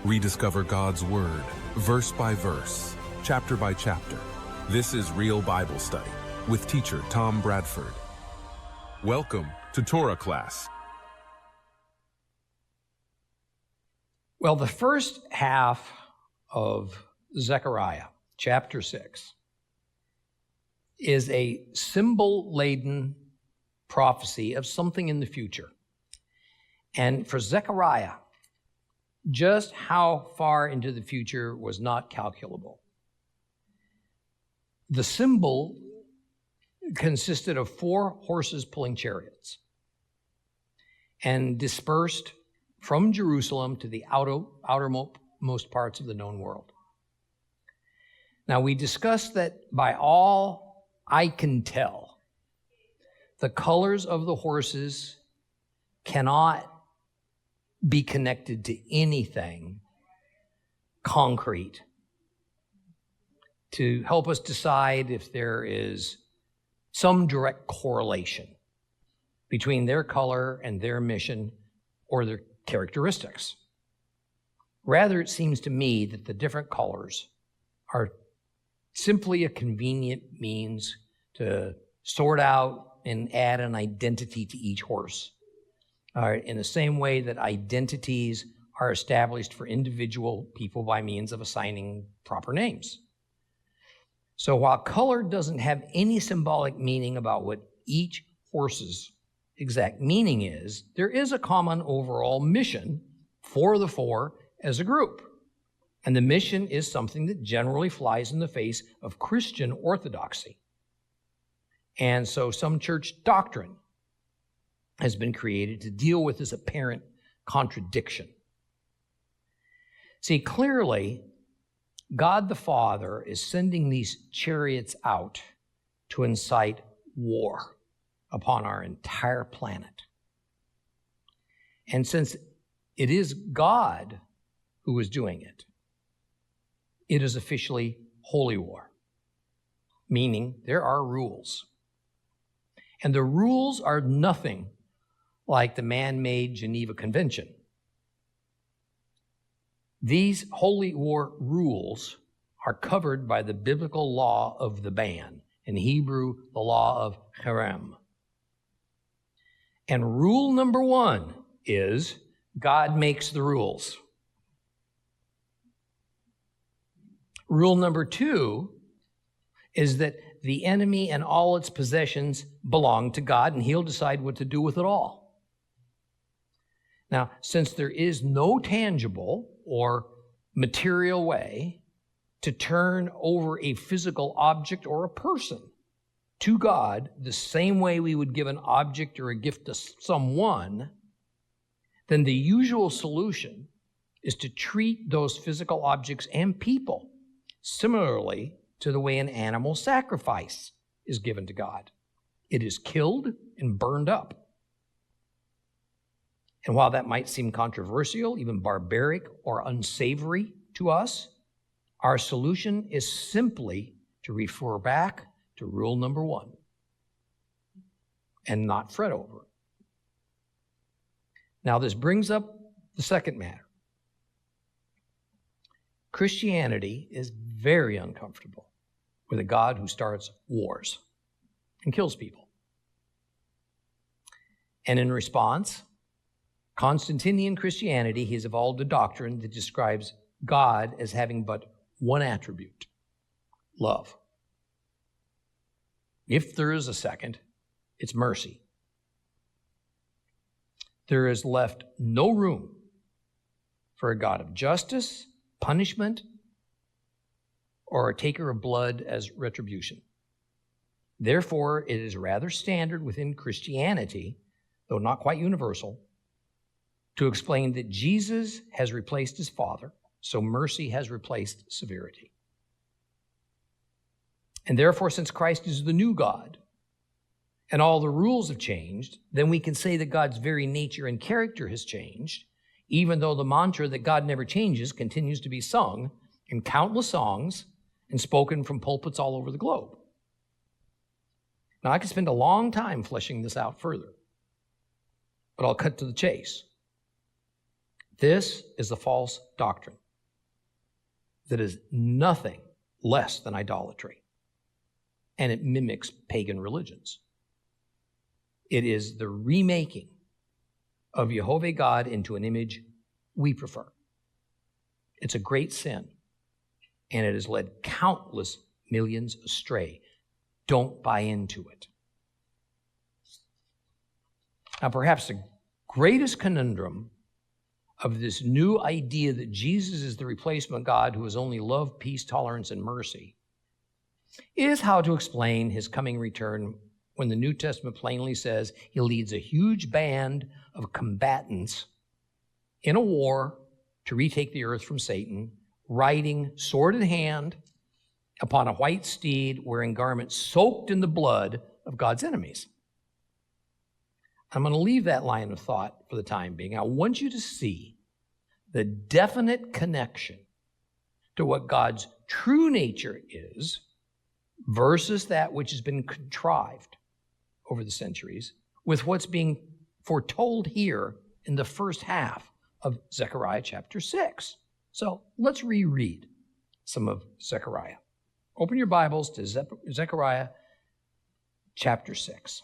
Rediscover God's Word, verse by verse, chapter by chapter. This is Real Bible Study with teacher Tom Bradford. Welcome to Torah class. Well, the first half of Zechariah, chapter 6, is a symbol-laden prophecy of something in the future. And for Zechariah, just how far into the future was not calculable. The symbol consisted of 4 horses pulling chariots and dispersed from Jerusalem to the outermost parts of the known world. Now, we discussed that by all I can tell, the colors of the horses cannot be connected to anything concrete to help us decide if there is some direct correlation between their color and their mission or their characteristics. Rather, it seems to me that the different colors are simply a convenient means to sort out and add an identity to each horse. In the same way that identities are established for individual people by means of assigning proper names. So while color doesn't have any symbolic meaning about what each horse's exact meaning is, there is a common overall mission for the 4 as a group. And the mission is something that generally flies in the face of Christian orthodoxy. And so some church doctrine has been created to deal with this apparent contradiction. See, clearly, God the Father is sending these chariots out to incite war upon our entire planet. And since it is God who is doing it, it is officially holy war, meaning there are rules. And the rules are nothing like the man-made Geneva Convention. These holy war rules are covered by the biblical law of the ban, in Hebrew, the law of Harem. And rule number 1 is God makes the rules. Rule number 2 is that the enemy and all its possessions belong to God, and He'll decide what to do with it all. Now, since there is no tangible or material way to turn over a physical object or a person to God the same way we would give an object or a gift to someone, then the usual solution is to treat those physical objects and people similarly to the way an animal sacrifice is given to God. It is killed and burned up. And while that might seem controversial, even barbaric or unsavory to us, our solution is simply to refer back to rule number 1 and not fret over it. Now, this brings up the second matter. Christianity is very uncomfortable with a God who starts wars and kills people. And in response, Constantinian Christianity has evolved a doctrine that describes God as having but one attribute: love. If there is a second, it's mercy. There is left no room for a God of justice, punishment, or a taker of blood as retribution. Therefore, it is rather standard within Christianity, though not quite universal, to explain that Jesus has replaced his Father, so mercy has replaced severity. And therefore, since Christ is the new God, and all the rules have changed, then we can say that God's very nature and character has changed, even though the mantra that God never changes continues to be sung in countless songs and spoken from pulpits all over the globe. Now, I could spend a long time fleshing this out further, but I'll cut to the chase. This is a false doctrine that is nothing less than idolatry, and it mimics pagan religions. It is the remaking of Yehoveh God into an image we prefer. It's a great sin, and it has led countless millions astray. Don't buy into it. Now, perhaps the greatest conundrum of this new idea that Jesus is the replacement God who is only love, peace, tolerance, and mercy is how to explain his coming return when the New Testament plainly says he leads a huge band of combatants in a war to retake the earth from Satan, riding sword in hand upon a white steed, wearing garments soaked in the blood of God's enemies. I'm going to leave that line of thought for the time being. I want you to see the definite connection to what God's true nature is versus that which has been contrived over the centuries with what's being foretold here in the first half of Zechariah chapter 6. So let's reread some of Zechariah. Open your Bibles to Zechariah chapter 6.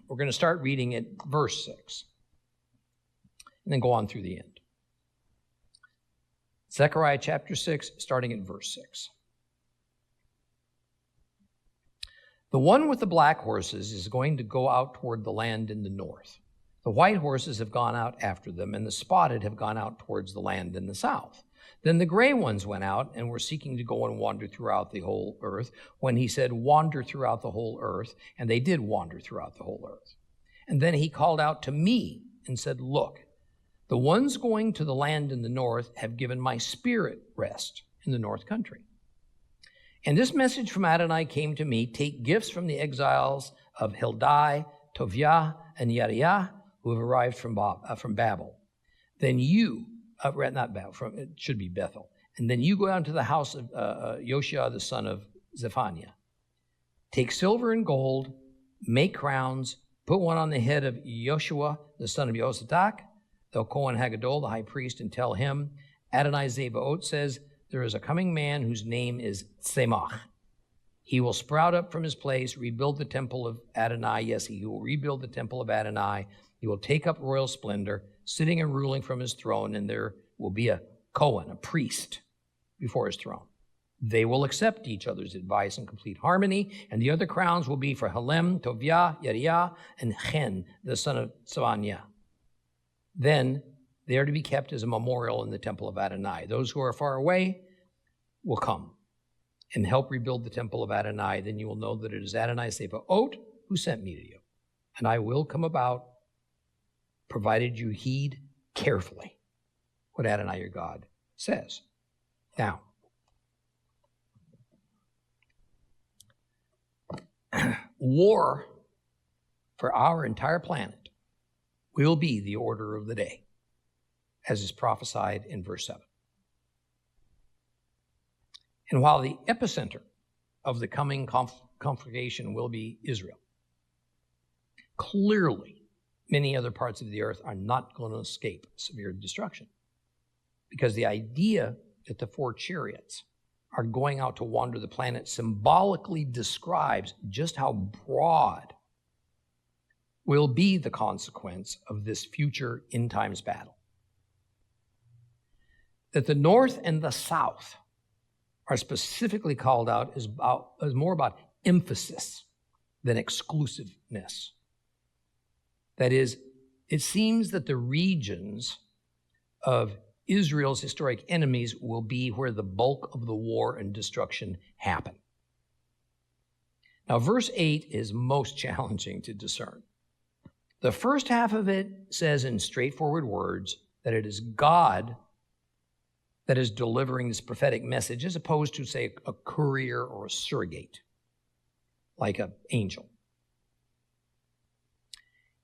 We're going to start reading at verse 6 and then go on through the end. Zechariah chapter 6, starting at verse 6. The one with the black horses is going to go out toward the land in the north. The white horses have gone out after them, and the spotted have gone out towards the land in the south. Then the gray ones went out and were seeking to go and wander throughout the whole earth, when he said, wander throughout the whole earth, and they did wander throughout the whole earth. And then he called out to me and said, look, the ones going to the land in the north have given my spirit rest in the north country. And this message from Adonai came to me, take gifts from the exiles of Hildai, Toviah, and Yeriah, who have arrived from Babel. Then you, not Babel, it should be Bethel. And then you go down to the house of Yeshua, the son of Zephaniah. Take silver and gold, make crowns, put one on the head of Yeshua, the son of Yosadak, the Kohen Hagadol, the high priest, and tell him, Adonai Zebaoth says, there is a coming man whose name is Tzemach. He will sprout up from his place, rebuild the temple of Adonai. Yes, he will rebuild the temple of Adonai. He will take up royal splendor, sitting and ruling from his throne, and there will be a Kohen, a priest, before his throne. They will accept each other's advice in complete harmony, and the other crowns will be for Helem, Toviah, Yeriah, and Chen, the son of Savaniah. Then they are to be kept as a memorial in the temple of Adonai. Those who are far away will come and help rebuild the temple of Adonai. Then you will know that it is Adonai Zebaoth who sent me to you. And I will come about, provided you heed carefully what Adonai your God says. Now, war for our entire planet will be the order of the day, as is prophesied in verse 7. And while the epicenter of the coming conflagration will be Israel, clearly many other parts of the earth are not going to escape severe destruction, because the idea that the 4 chariots are going out to wander the planet symbolically describes just how broad will be the consequence of this future end times battle. That the north and the south are specifically called out is more about emphasis than exclusiveness. That is, it seems that the regions of Israel's historic enemies will be where the bulk of the war and destruction happen. Now, verse 8 is most challenging to discern. The first half of it says in straightforward words that it is God that is delivering this prophetic message, as opposed to, say, a courier or a surrogate, like an angel.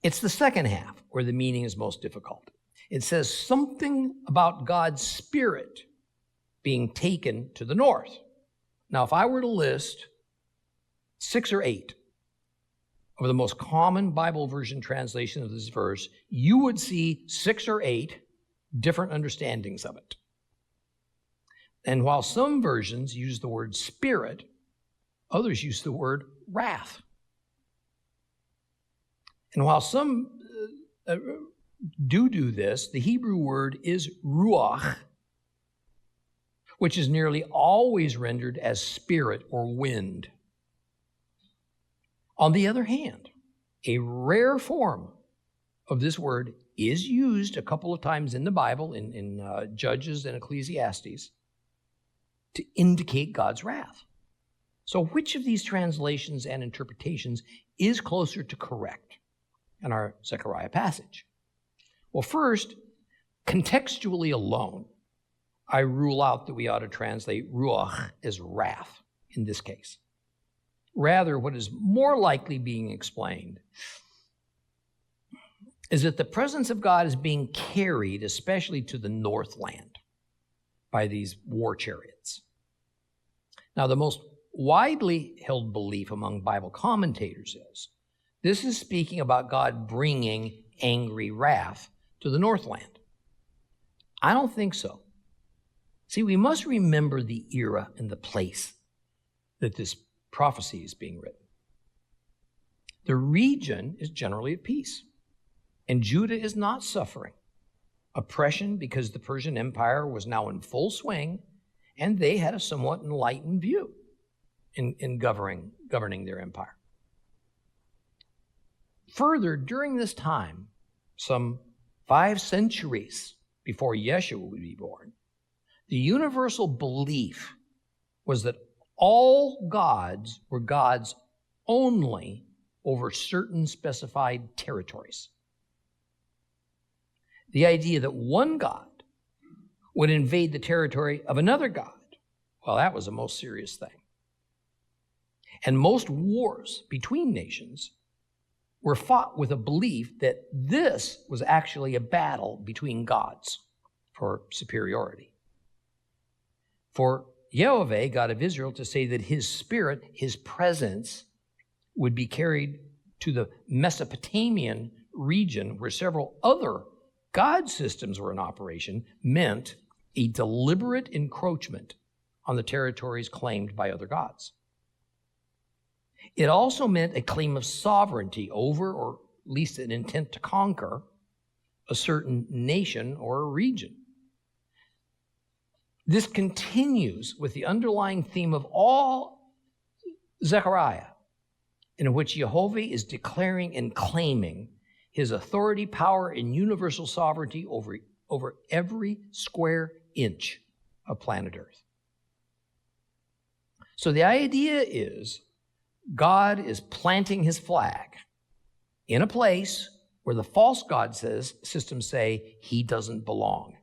It's the second half where the meaning is most difficult. It says something about God's Spirit being taken to the north. Now, if I were to list 6 or 8 of the most common Bible version translation of this verse, you would see 6 or 8 different understandings of it. And while some versions use the word spirit, others use the word wrath. And while some do this, the Hebrew word is ruach, which is nearly always rendered as spirit or wind. On the other hand, a rare form of this word is used a couple of times in the Bible, in Judges and Ecclesiastes, to indicate God's wrath. So which of these translations and interpretations is closer to correct in our Zechariah passage? Well, first, contextually alone, I rule out that we ought to translate ruach as wrath in this case. Rather, what is more likely being explained is that the presence of God is being carried, especially to the northland, by these war chariots. Now, the most widely held belief among Bible commentators is this is speaking about God bringing angry wrath to the northland. I don't think so. See, we must remember the era and the place that this prophecy is being written. The region is generally at peace, and Judah is not suffering oppression because the Persian Empire was now in full swing, and they had a somewhat enlightened view in governing their empire. Further, during this time, some 5 centuries before Yeshua would be born, the universal belief was that all gods were gods only over certain specified territories. The idea that one God would invade the territory of another God, well, that was a most serious thing. And most wars between nations were fought with a belief that this was actually a battle between gods for superiority. For Yehoveh, God of Israel, to say that his spirit, his presence, would be carried to the Mesopotamian region where several other god systems were in operation meant a deliberate encroachment on the territories claimed by other gods. It also meant a claim of sovereignty over, or at least an intent to conquer, a certain nation or a region. This continues with the underlying theme of all Zechariah, in which Yehovah is declaring and claiming his authority, power, and universal sovereignty over every square inch of planet Earth. So the idea is God is planting his flag in a place where the false god systems say he doesn't belong.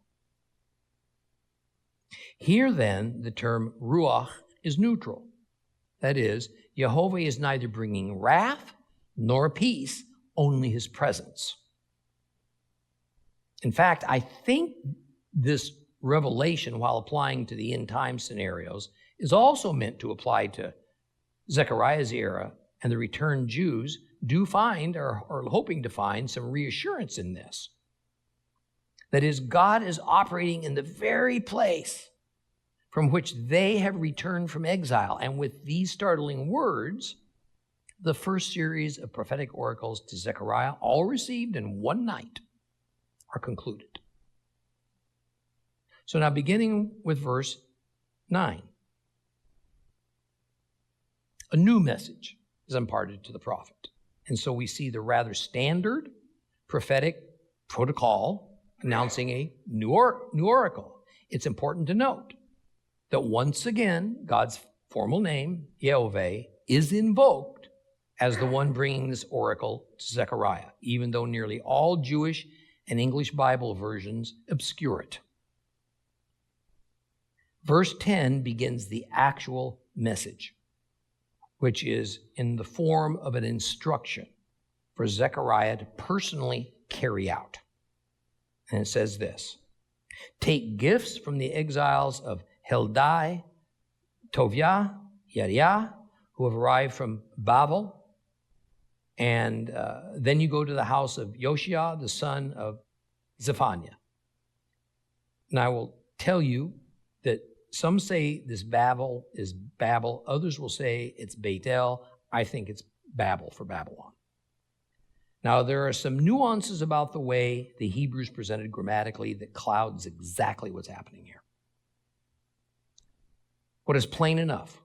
Here then, the term ruach is neutral. That is, Yehovah is neither bringing wrath nor peace, only his presence. In fact, I think this revelation, while applying to the end time scenarios, is also meant to apply to Zechariah's era, and the returned Jews do find, or are hoping to find, some reassurance in this. That is, God is operating in the very place from which they have returned from exile. And with these startling words, the first series of prophetic oracles to Zechariah, all received in one night, are concluded. So now beginning with verse 9. A new message is imparted to the prophet. And so we see the rather standard prophetic protocol announcing a new oracle. It's important to note that once again, God's formal name, Yehovah, is invoked as the one bringing this oracle to Zechariah, even though nearly all Jewish and English Bible versions obscure it. Verse 10 begins the actual message, which is in the form of an instruction for Zechariah to personally carry out. And it says this: take gifts from the exiles of Heldai, Toviah, Yadiah, who have arrived from Babel, And then you go to the house of Yoshua, the son of Zephaniah. And I will tell you that some say this Babel is Babel. Others will say it's Bethel. I think it's Babel for Babylon. Now, there are some nuances about the way the Hebrews presented grammatically that clouds exactly what's happening here. What is plain enough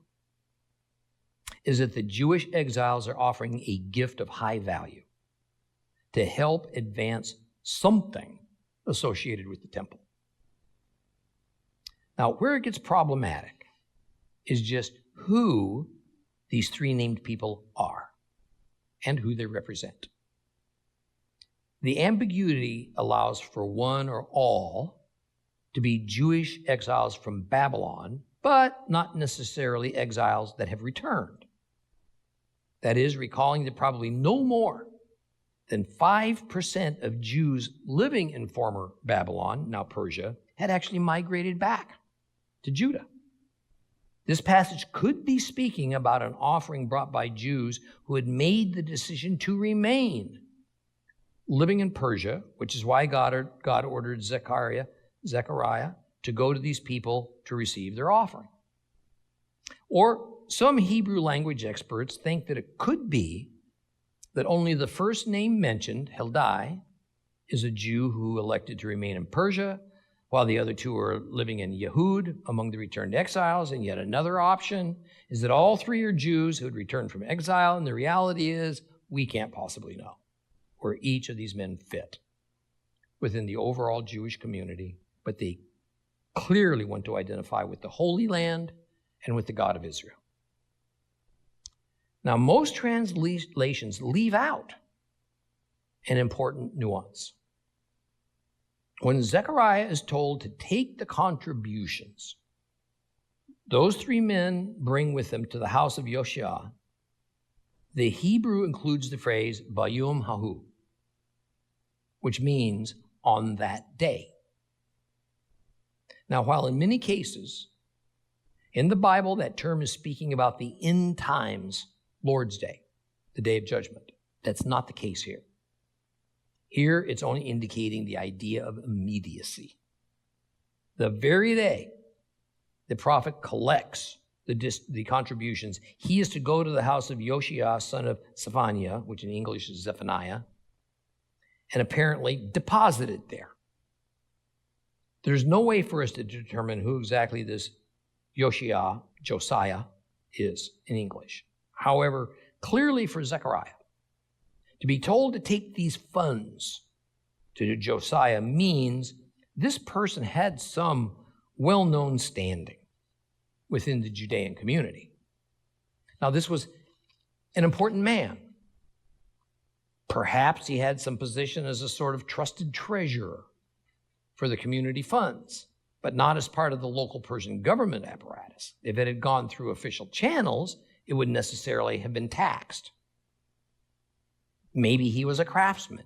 is that the Jewish exiles are offering a gift of high value to help advance something associated with the temple. Now, where it gets problematic is just who these three named people are and who they represent. The ambiguity allows for one or all to be Jewish exiles from Babylon, but not necessarily exiles that have returned. That is, recalling that probably no more than 5% of Jews living in former Babylon, now Persia, had actually migrated back to Judah. This passage could be speaking about an offering brought by Jews who had made the decision to remain living in Persia, which is why God ordered Zechariah to go to these people to receive their offering. Or some Hebrew language experts think that it could be that only the first name mentioned, Heldai, is a Jew who elected to remain in Persia, while the other two are living in Yehud among the returned exiles. And yet another option is that all three are Jews who had returned from exile, and the reality is we can't possibly know where each of these men fit within the overall Jewish community, but they clearly want to identify with the Holy Land and with the God of Israel. Now, most translations leave out an important nuance. When Zechariah is told to take the contributions those three men bring with them to the house of Yoshua, the Hebrew includes the phrase bayom hahu, which means on that day. Now, while in many cases in the Bible that term is speaking about the end times Lord's Day, the day of judgment, that's not the case here. Here, it's only indicating the idea of immediacy. The very day the prophet collects the contributions, he is to go to the house of Yoshua, son of Zephaniah, which in English is Zephaniah, and apparently deposit it there. There's no way for us to determine who exactly this Josiah is in English. However, clearly for Zechariah, to be told to take these funds to Josiah means this person had some well-known standing within the Judean community. Now, this was an important man. Perhaps he had some position as a sort of trusted treasurer for the community funds, but not as part of the local Persian government apparatus. If it had gone through official channels, it would necessarily have been taxed. Maybe he was a craftsman,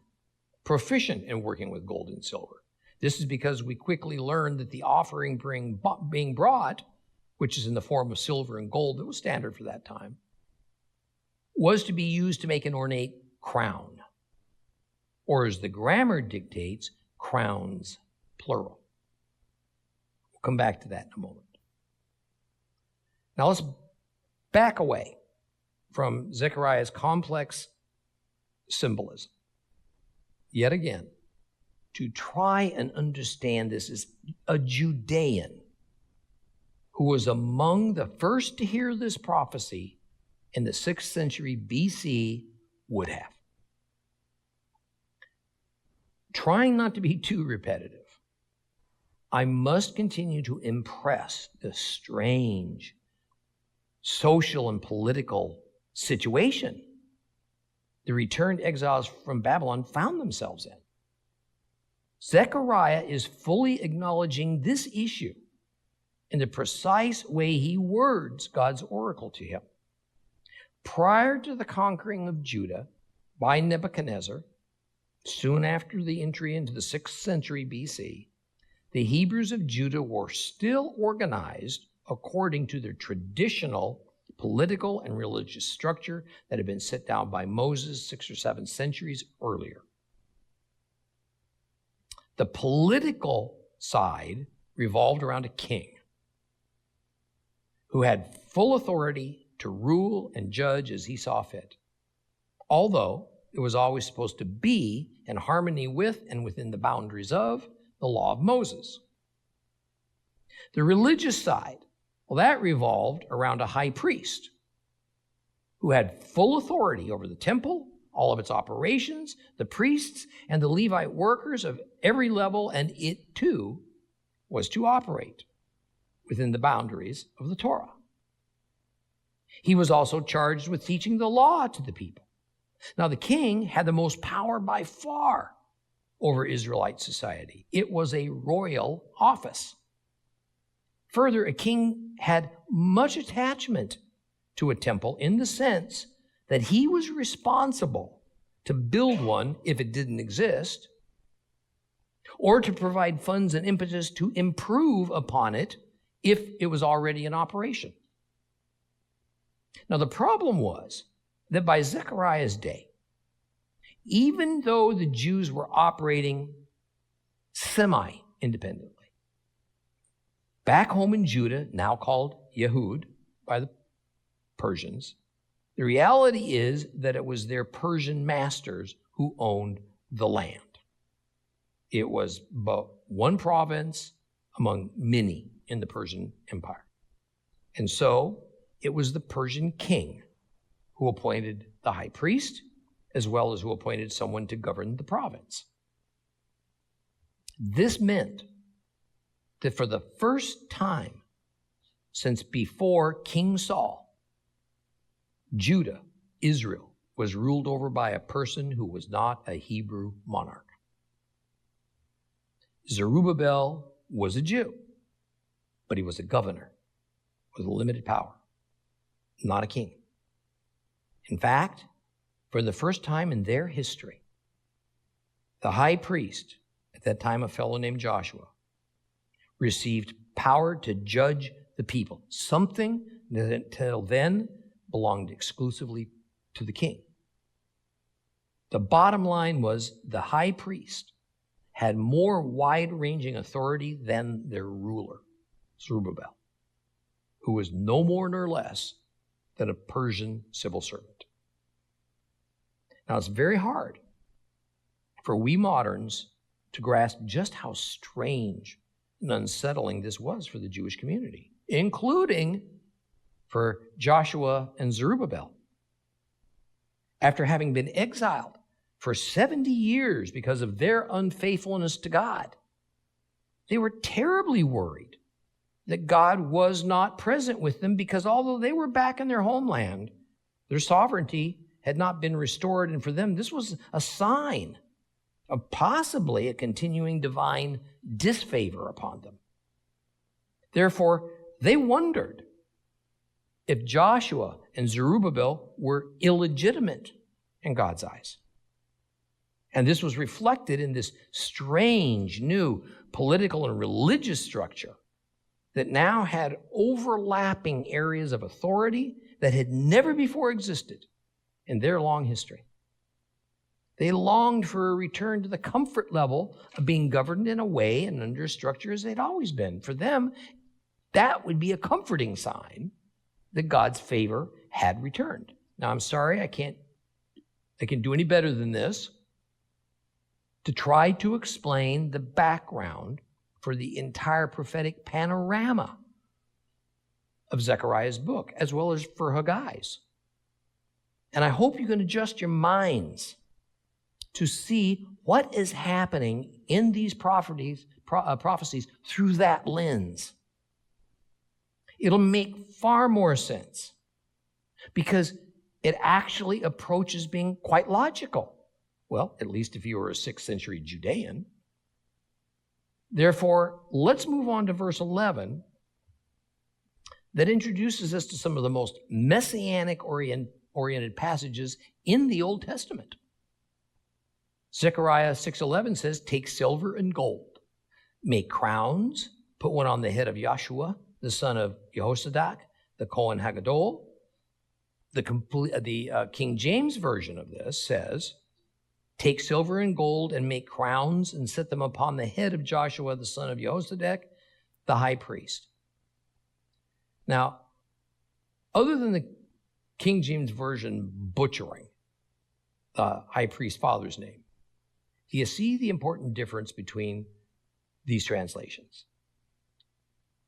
proficient in working with gold and silver. This is because we quickly learned that the offering being brought, which is in the form of silver and gold that was standard for that time, was to be used to make an ornate crown, or as the grammar dictates, crowns, plural. We'll come back to that in a moment. Now let's back away from Zechariah's complex symbolism. Yet again, to try and understand this as a Judean who was among the first to hear this prophecy in the 6th century BC would have. Trying not to be too repetitive, I must continue to impress the strange social and political situation the returned exiles from Babylon found themselves in. Zechariah is fully acknowledging this issue in the precise way he words God's oracle to him. Prior to the conquering of Judah by Nebuchadnezzar, soon after the entry into the 6th century BC, the Hebrews of Judah were still organized according to their traditional political and religious structure that had been set down by Moses 6 or 7 centuries earlier. The political side revolved around a king who had full authority to rule and judge as he saw fit, although it was always supposed to be in harmony with and within the boundaries of the law of Moses. The religious side, well, that revolved around a high priest who had full authority over the temple, all of its operations, the priests, and the Levite workers of every level, and it too was to operate within the boundaries of the Torah. He was also charged with teaching the law to the people. Now, the king had the most power by far over Israelite society. It was a royal office. Further, a king had much attachment to a temple in the sense that he was responsible to build one if it didn't exist, or to provide funds and impetus to improve upon it if it was already in operation. Now, the problem was that by Zechariah's day, even though the Jews were operating semi-independently, back home in Judah, now called Yehud by the Persians, the reality is that it was their Persian masters who owned the land. It was but one province among many in the Persian Empire. And so it was the Persian king who appointed the high priest, as well as who appointed someone to govern the province. This meant that for the first time since before King Saul, Judah, Israel, was ruled over by a person who was not a Hebrew monarch. Zerubbabel was a Jew, but he was a governor with limited power, not a king. In fact, for the first time in their history, the high priest, at that time a fellow named Joshua, received power to judge the people, something that until then belonged exclusively to the king. The bottom line was the high priest had more wide-ranging authority than their ruler, Zerubbabel, who was no more nor less than a Persian civil servant. Now, it's very hard for we moderns to grasp just how strange and unsettling this was for the Jewish community, including for Joshua and Zerubbabel. After having been exiled for 70 years because of their unfaithfulness to God, they were terribly worried that God was not present with them, because although they were back in their homeland, their sovereignty had not been restored, and for them this was a sign of possibly a continuing divine disfavor upon them. Therefore, they wondered if Joshua and Zerubbabel were illegitimate in God's eyes. And this was reflected in this strange new political and religious structure that now had overlapping areas of authority that had never before existed in their long history. They longed for a return to the comfort level of being governed in a way and under a structure as they'd always been. For them, that would be a comforting sign that God's favor had returned. Now, I'm sorry, I can't do any better than this to try to explain the background for the entire prophetic panorama of Zechariah's book, as well as for Haggai's. And I hope you can adjust your minds to see what is happening in these prophecies through that lens. It'll make far more sense because it actually approaches being quite logical. Well, at least if you were a 6th century Judean. Therefore, let's move on to verse 11 that introduces us to some of the most messianic oriented passages in the Old Testament. Zechariah 6:11 says, "Take silver and gold, make crowns, put one on the head of Yeshua, the son of Jehozadak, the Kohen Hagadol, The King James version of this says, take silver and gold and make crowns and set them upon the head of Joshua, the son of Jehozadak, the high priest. Now, other than the King James version butchering the high priest father's name, do you see the important difference between these translations?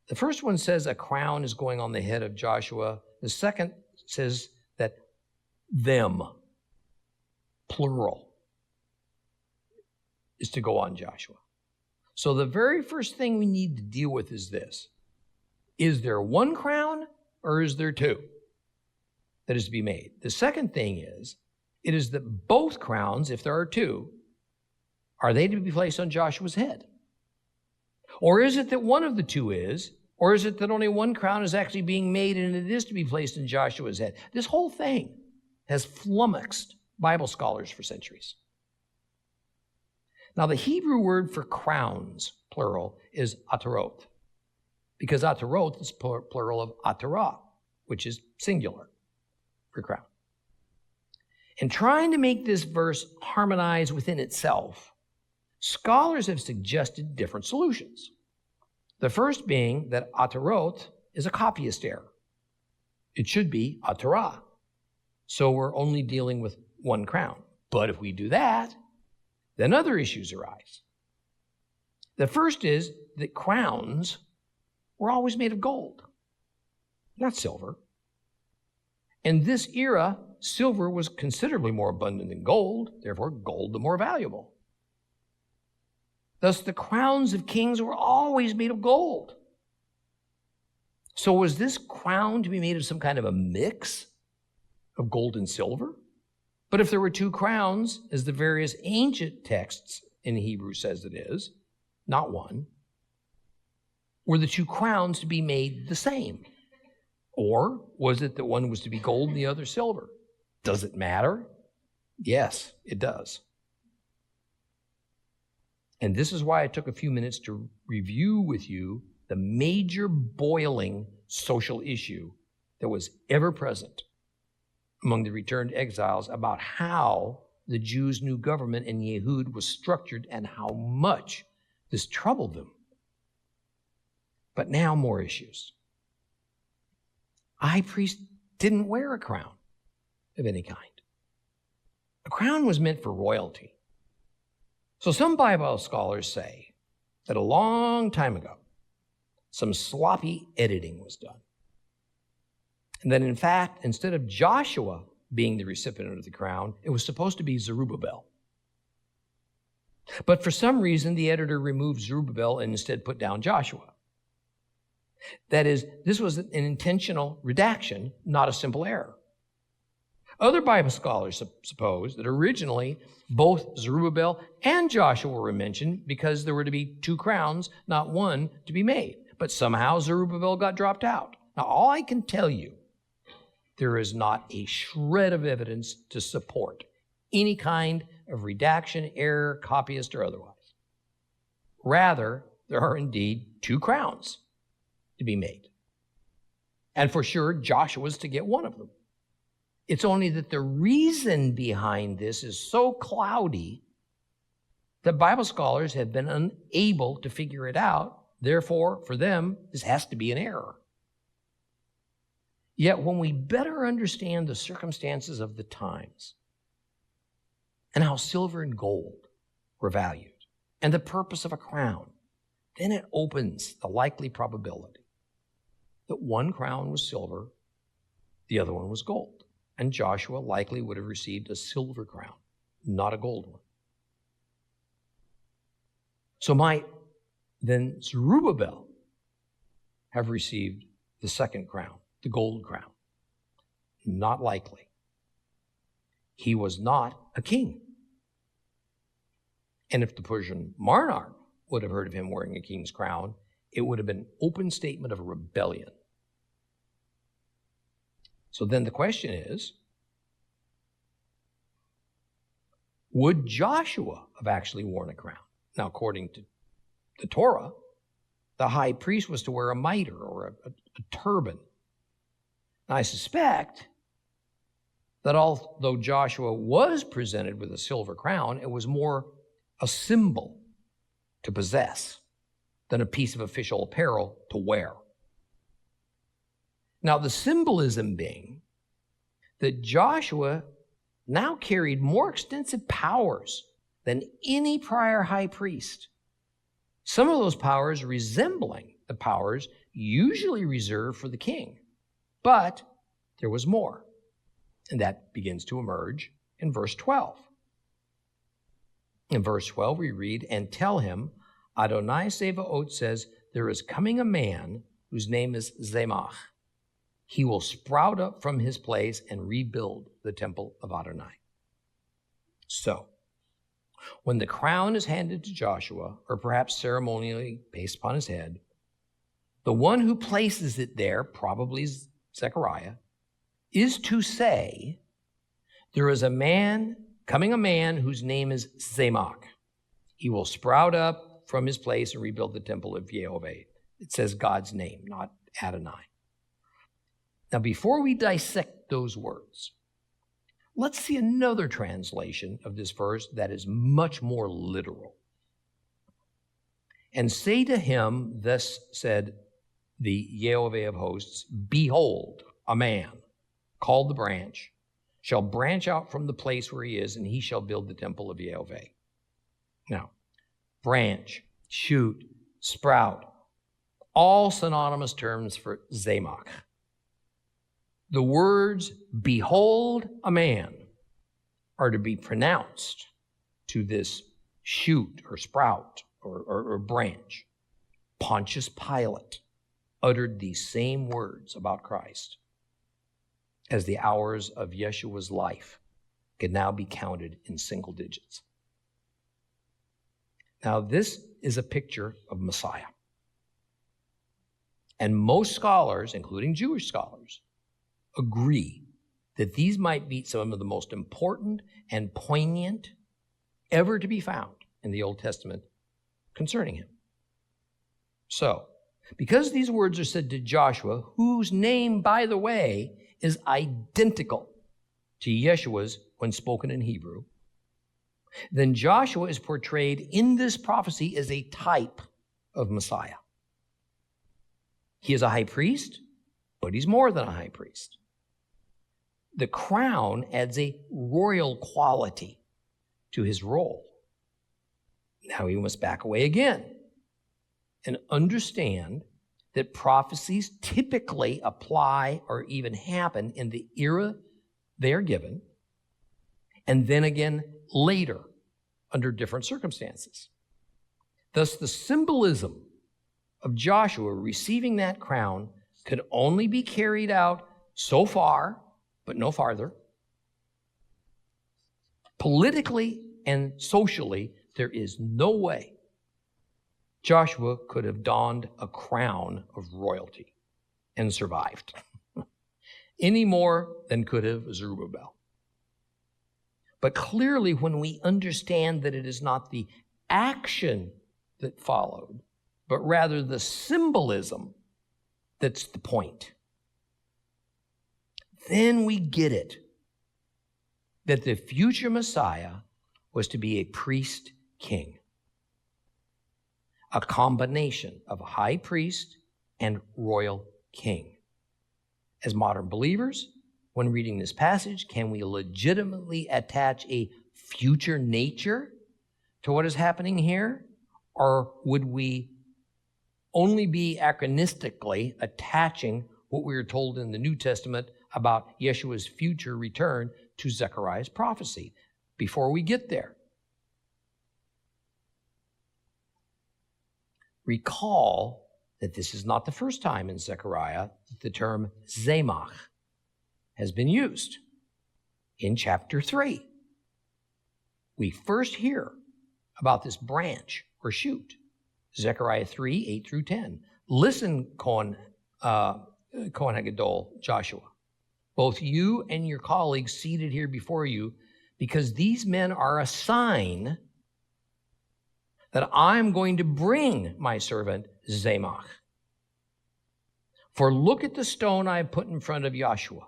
The first one says a crown is going on the head of Joshua. The second says that them, plural, is to go on Joshua. So the very first thing we need to deal with is this. Is there one crown or is there two that is to be made? The second thing is, it is that both crowns, if there are two, are they to be placed on Joshua's head? Or is it that one of the two is, or is it that only one crown is actually being made and it is to be placed in Joshua's head? This whole thing has flummoxed Bible scholars for centuries. Now, the Hebrew word for crowns, plural, is ataroth, because ataroth is plural of atara, which is singular for crown. In trying to make this verse harmonize within itself, scholars have suggested different solutions. The first being that ataroth is a copyist error. It should be atara. So we're only dealing with one crown. But if we do that, then other issues arise. The first is that crowns were always made of gold, not silver. In this era, silver was considerably more abundant than gold, therefore gold the more valuable. Thus, the crowns of kings were always made of gold. So was this crown to be made of some kind of a mix of gold and silver? But if there were two crowns, as the various ancient texts in Hebrew says it is, not one, were the two crowns to be made the same? Or was it that one was to be gold and the other silver? Does it matter? Yes, it does. And this is why I took a few minutes to review with you the major boiling social issue that was ever present among the returned exiles about how the Jews' new government in Yehud was structured and how much this troubled them. But now more issues. A high priest didn't wear a crown of any kind. A crown was meant for royalty. So some Bible scholars say that a long time ago, some sloppy editing was done. And that in fact, instead of Joshua being the recipient of the crown, it was supposed to be Zerubbabel. But for some reason, the editor removed Zerubbabel and instead put down Joshua. That is, this was an intentional redaction, not a simple error. Other Bible scholars suppose that originally both Zerubbabel and Joshua were mentioned because there were to be two crowns, not one, to be made. But somehow Zerubbabel got dropped out. Now, all I can tell you, there is not a shred of evidence to support any kind of redaction, error, copyist, or otherwise. Rather, there are indeed two crowns to be made. And for sure, Joshua's to get one of them. It's only that the reason behind this is so cloudy that Bible scholars have been unable to figure it out. Therefore, for them, this has to be an error. Yet when we better understand the circumstances of the times and how silver and gold were valued and the purpose of a crown, then it opens the likely probability that one crown was silver, the other one was gold. And Joshua likely would have received a silver crown, not a gold one. So might then Zerubbabel have received the second crown, the gold crown? Not likely. He was not a king. And if the Persian monarch would have heard of him wearing a king's crown, it would have been an open statement of a rebellion. So then the question is, would Joshua have actually worn a crown? Now, according to the Torah, the high priest was to wear a mitre or a turban. Now, I suspect that although Joshua was presented with a silver crown, it was more a symbol to possess than a piece of official apparel to wear. Now, the symbolism being that Joshua now carried more extensive powers than any prior high priest. Some of those powers resembling the powers usually reserved for the king. But there was more. And that begins to emerge in verse 12. In verse 12, we read, "And tell him, Adonai Sevaot says, there is coming a man whose name is Zemach. He will sprout up from his place and rebuild the temple of Adonai." So, when the crown is handed to Joshua, or perhaps ceremonially placed upon his head, the one who places it there, probably Zechariah, is to say, there is a man, coming a man whose name is Zemach. He will sprout up from his place and rebuild the temple of Yehoveh. It says God's name, not Adonai. Now, before we dissect those words, let's see another translation of this verse that is much more literal. "And say to him, thus said the Yehovah of hosts, behold, a man called the branch shall branch out from the place where he is, and he shall build the temple of Yehovah." Now, branch, shoot, sprout, all synonymous terms for Zemach. The words, behold a man, are to be pronounced to this shoot or sprout or branch. Pontius Pilate uttered these same words about Christ, as the hours of Yeshua's life could now be counted in single digits. Now, this is a picture of Messiah. And most scholars, including Jewish scholars, agree that these might be some of the most important and poignant ever to be found in the Old Testament concerning him. So, because these words are said to Joshua, whose name, by the way, is identical to Yeshua's when spoken in Hebrew, then Joshua is portrayed in this prophecy as a type of Messiah. He is a high priest, but he's more than a high priest. The crown adds a royal quality to his role. Now he must back away again and understand that prophecies typically apply or even happen in the era they are given, and then again later under different circumstances. Thus, the symbolism of Joshua receiving that crown could only be carried out so far, but no farther. Politically and socially, there is no way Joshua could have donned a crown of royalty and survived, any more than could have Zerubbabel. But clearly, when we understand that it is not the action that followed, but rather the symbolism that's the point, then we get it, that the future Messiah was to be a priest king, a combination of a high priest and royal king. As modern believers, when reading this passage, can we legitimately attach a future nature to what is happening here? Or would we only be anachronistically attaching what we are told in the New Testament about Yeshua's future return to Zechariah's prophecy? Before we get there, recall that this is not the first time in Zechariah that the term Zemach has been used. In chapter 3, we first hear about this branch or shoot. Zechariah 3, 8 through 10. Listen, Kohen HaGadol, Joshua, both you and your colleagues seated here before you, because these men are a sign that I'm going to bring my servant Zemach. For look at the stone I have put in front of Yeshua.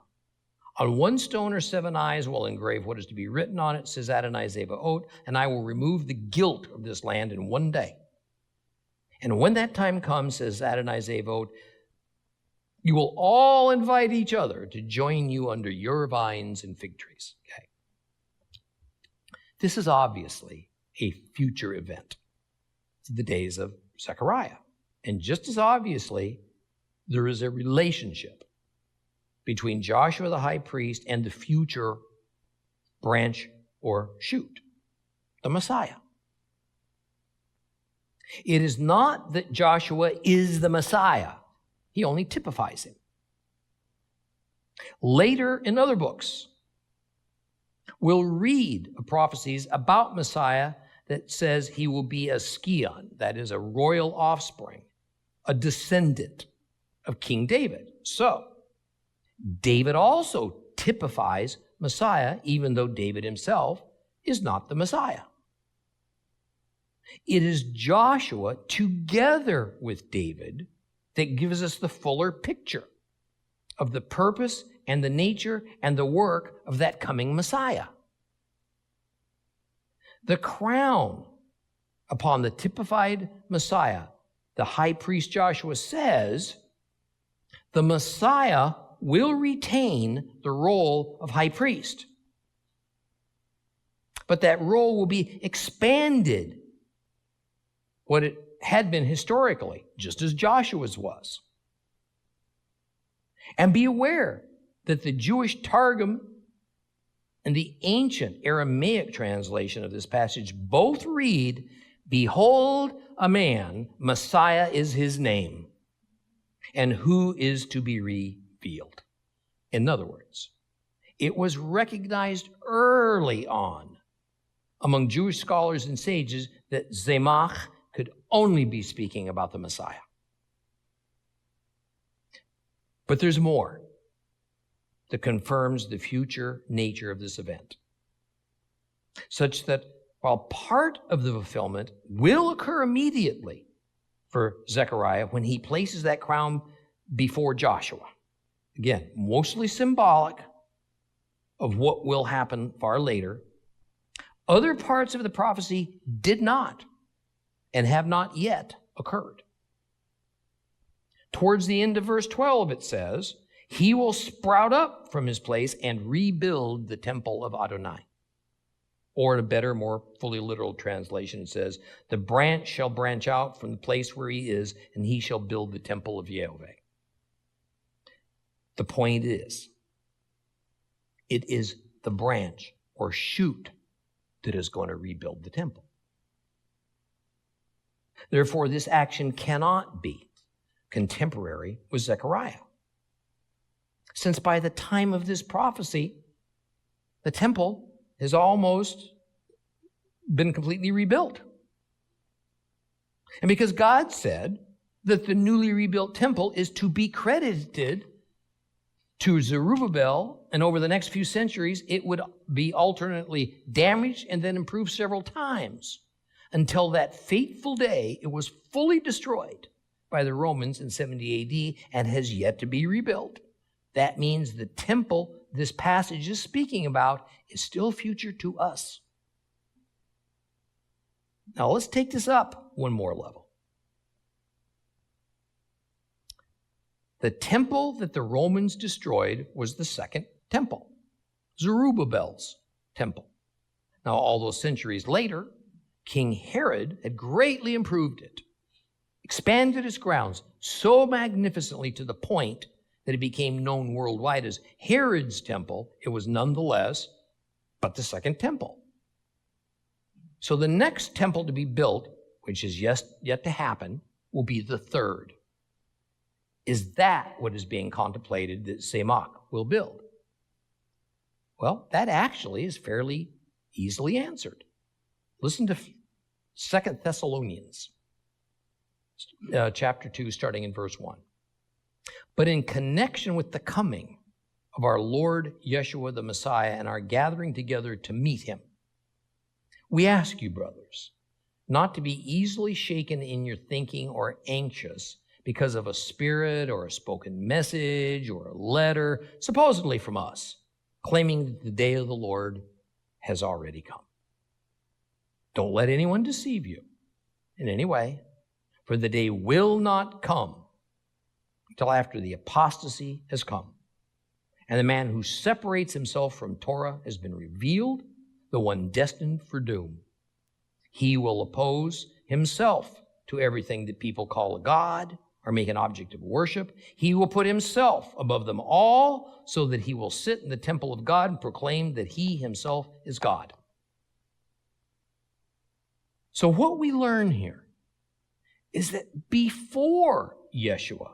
On one stone or 7 eyes will engrave what is to be written on it, says Adonai Zevaot, and I will remove the guilt of this land in one day. And when that time comes, says Adonai Zevaot, you will all invite each other to join you under your vines and fig trees. Okay. This is obviously a future event. It's the days of Zechariah. And just as obviously, there is a relationship between Joshua the high priest and the future branch or shoot, the Messiah. It is not that Joshua is the Messiah. He only typifies him. Later in other books, we'll read prophecies about Messiah that says he will be a scion, that is a royal offspring, a descendant of King David. So, David also typifies Messiah, even though David himself is not the Messiah. It is Joshua, together with David, that gives us the fuller picture of the purpose and the nature and the work of that coming Messiah. The crown upon the typified Messiah, the high priest Joshua says, the Messiah will retain the role of high priest. But that role will be expanded, what it had been historically, just as Joshua's was. And be aware that the Jewish Targum and the ancient Aramaic translation of this passage both read, behold a man, Messiah is his name, and who is to be revealed. In other words, it was recognized early on among Jewish scholars and sages that Zemach could only be speaking about the Messiah. But there's more that confirms the future nature of this event, such that while part of the fulfillment will occur immediately for Zechariah when he places that crown before Joshua, again, mostly symbolic of what will happen far later, other parts of the prophecy did not and have not yet occurred. Towards the end of verse 12, it says, he will sprout up from his place and rebuild the temple of Adonai. Or in a better, more fully literal translation, it says, the branch shall branch out from the place where he is, and he shall build the temple of Yehoveh. The point is, it is the branch or shoot that is going to rebuild the temple. Therefore, this action cannot be contemporary with Zechariah, since by the time of this prophecy, the temple has almost been completely rebuilt. And because God said that the newly rebuilt temple is to be credited to Zerubbabel, and over the next few centuries, it would be alternately damaged and then improved several times until that fateful day it was fully destroyed by the Romans in 70 AD and has yet to be rebuilt. That means the temple this passage is speaking about is still future to us. Now let's take this up one more level. The temple that the Romans destroyed was the second temple, Zerubbabel's temple. Now, all those centuries later, King Herod had greatly improved it, expanded its grounds so magnificently to the point that it became known worldwide as Herod's temple. It was nonetheless but the second temple. So the next temple to be built, which is yet to happen, will be the third. Is that what is being contemplated that Zemach will build? Well, that actually is fairly easily answered. Listen to 2 Thessalonians, chapter 2, starting in verse 1. But in connection with the coming of our Lord Yeshua the Messiah and our gathering together to meet him, we ask you, brothers, not to be easily shaken in your thinking or anxious because of a spirit or a spoken message or a letter, supposedly from us, claiming that the day of the Lord has already come. Don't let anyone deceive you in any way, for the day will not come until after the apostasy has come. And the man who separates himself from Torah has been revealed, the one destined for doom. He will oppose himself to everything that people call a god or make an object of worship. He will put himself above them all so that he will sit in the temple of God and proclaim that he himself is God. So what we learn here is that before Yeshua,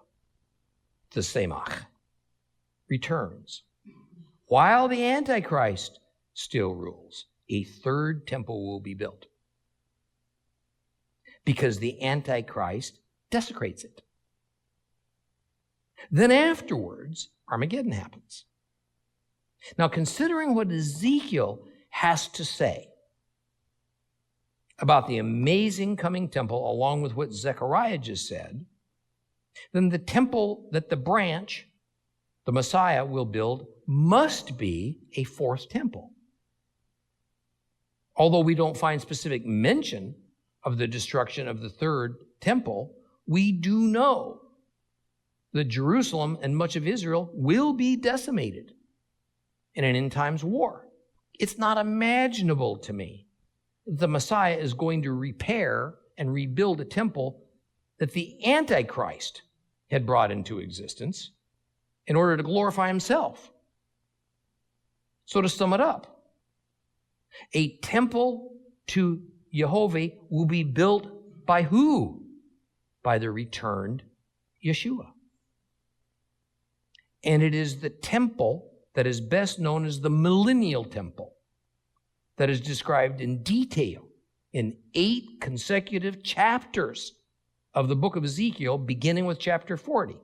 the Semach, returns, while the Antichrist still rules, a third temple will be built, because the Antichrist desecrates it. Then afterwards, Armageddon happens. Now, considering what Ezekiel has to say about the amazing coming temple, along with what Zechariah just said, then the temple that the branch, the Messiah, will build must be a fourth temple. Although we don't find specific mention of the destruction of the third temple, we do know that Jerusalem and much of Israel will be decimated in an end times war. It's not imaginable to me that the Messiah is going to repair and rebuild a temple that the Antichrist had brought into existence in order to glorify himself. So to sum it up, a temple to Yehovah will be built by who? By the returned Yeshua. And it is the temple that is best known as the millennial temple that is described in detail in 8 consecutive chapters of the book of Ezekiel, beginning with chapter 40.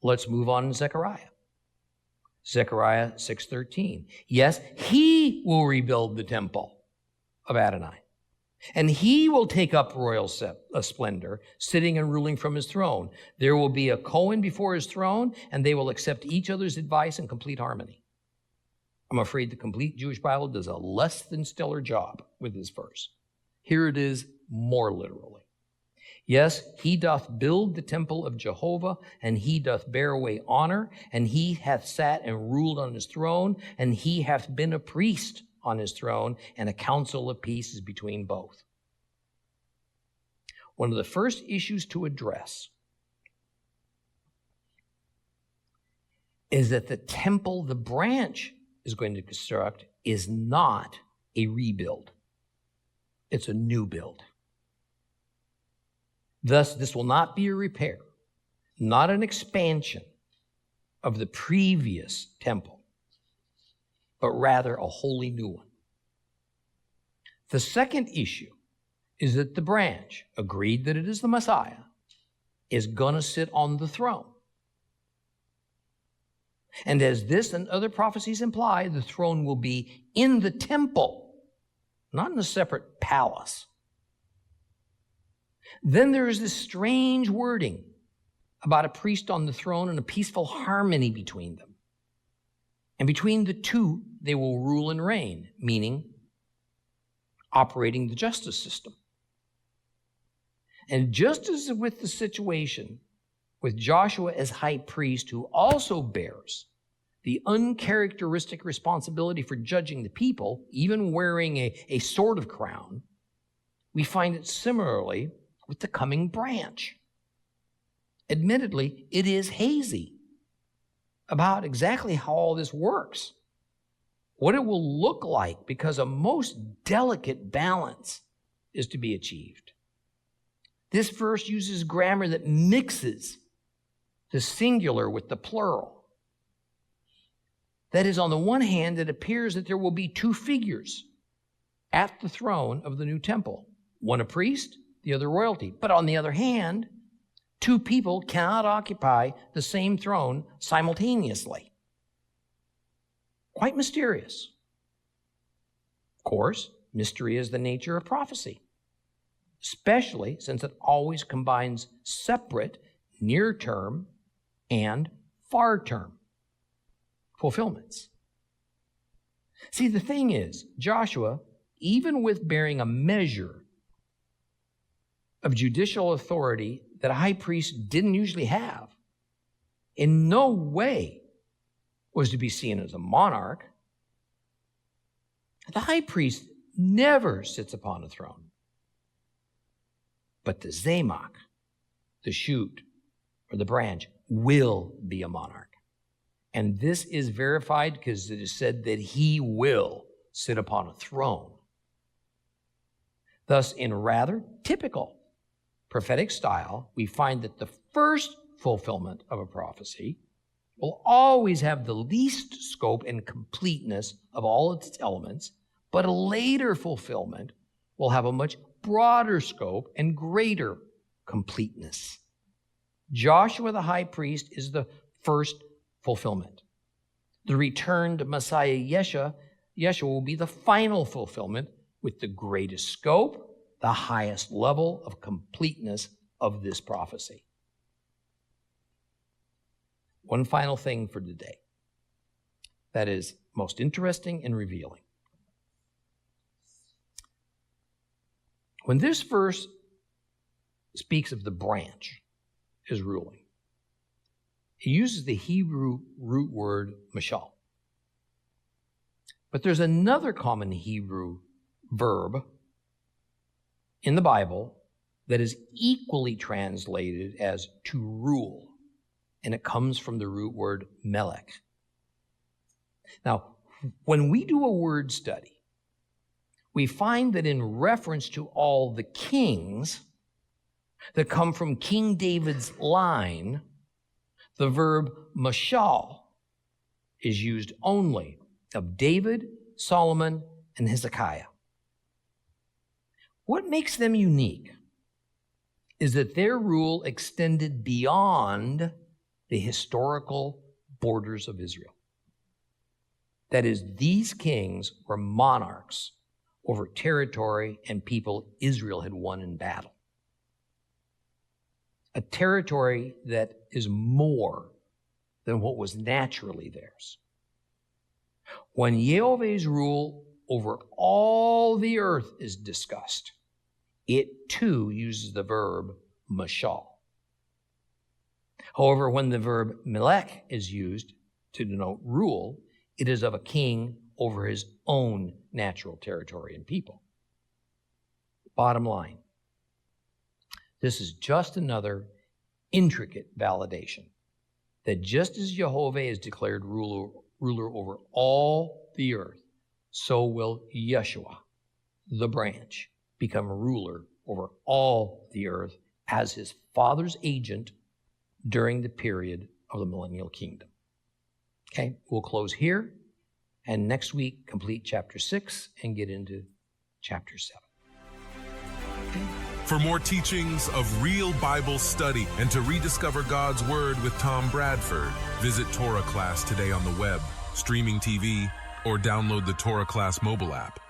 Let's move on to Zechariah. Zechariah 6:13. Yes, he will rebuild the temple of Adonai, and he will take up royal splendor, sitting and ruling from his throne. There will be a Cohen before his throne, and they will accept each other's advice in complete harmony. I'm afraid the Complete Jewish Bible does a less than stellar job with this verse. Here it is more literally. Yes, he doth build the temple of Jehovah, and he doth bear away honor, and he hath sat and ruled on his throne, and he hath been a priest on his throne, and a council of peace is between both. One of the first issues to address is that the temple the branch is going to construct is not a rebuild. It's a new build. Thus, this will not be a repair, not an expansion of the previous temple, but rather a wholly new one. The second issue is that the branch, agreed that it is the Messiah, is going to sit on the throne. And as this and other prophecies imply, the throne will be in the temple, not in a separate palace. Then there is this strange wording about a priest on the throne and a peaceful harmony between them. And between the two, they will rule and reign, meaning operating the justice system. And just as with the situation with Joshua as high priest, who also bears the uncharacteristic responsibility for judging the people, even wearing a sort of crown, we find it similarly with the coming branch. Admittedly, it is hazy about exactly how all this works, what it will look like, because a most delicate balance is to be achieved. This verse uses grammar that mixes the singular with the plural. That is, on the one hand, it appears that there will be 2 figures at the throne of the new temple, one a priest, the other royalty. But on the other hand, 2 people cannot occupy the same throne simultaneously. Quite mysterious. Of course, mystery is the nature of prophecy, especially since it always combines separate near term and far term. fulfillments. See, the thing is, Joshua, even with bearing a measure of judicial authority that a high priest didn't usually have, in no way was to be seen as a monarch. The high priest never sits upon a throne. But the Zamach, the shoot, or the branch, will be a monarch. And this is verified because it is said that he will sit upon a throne. Thus, in rather typical prophetic style, we find that the first fulfillment of a prophecy will always have the least scope and completeness of all its elements, but a later fulfillment will have a much broader scope and greater completeness. Joshua the high priest is the first fulfillment. The returned Messiah Yeshua will be the final fulfillment with the greatest scope, the highest level of completeness of this prophecy. One final thing for today that is most interesting and revealing. When this verse speaks of the branch as ruling, it uses the Hebrew root word mashal. But there's another common Hebrew verb in the Bible that is equally translated as to rule, and it comes from the root word melech. Now, when we do a word study, we find that in reference to all the kings that come from King David's line, the verb mashal is used only of David, Solomon, and Hezekiah. What makes them unique is that their rule extended beyond the historical borders of Israel. That is, these kings were monarchs over territory and people Israel had won in battle. A territory that is more than what was naturally theirs. When Yehovah's rule over all the earth is discussed, it too uses the verb mashal. However, when the verb melech is used to denote rule, it is of a king over his own natural territory and people. Bottom line, this is just another intricate validation that just as Yehovah is declared ruler over all the earth, so will Yeshua, the branch, become ruler over all the earth as his Father's agent during the period of the millennial kingdom. Okay, we'll close here, and next week complete chapter 6 and get into chapter 7. Okay. For more teachings of real Bible study and to rediscover God's Word with Tom Bradford, visit Torah Class today on the web, streaming TV, or download the Torah Class mobile app.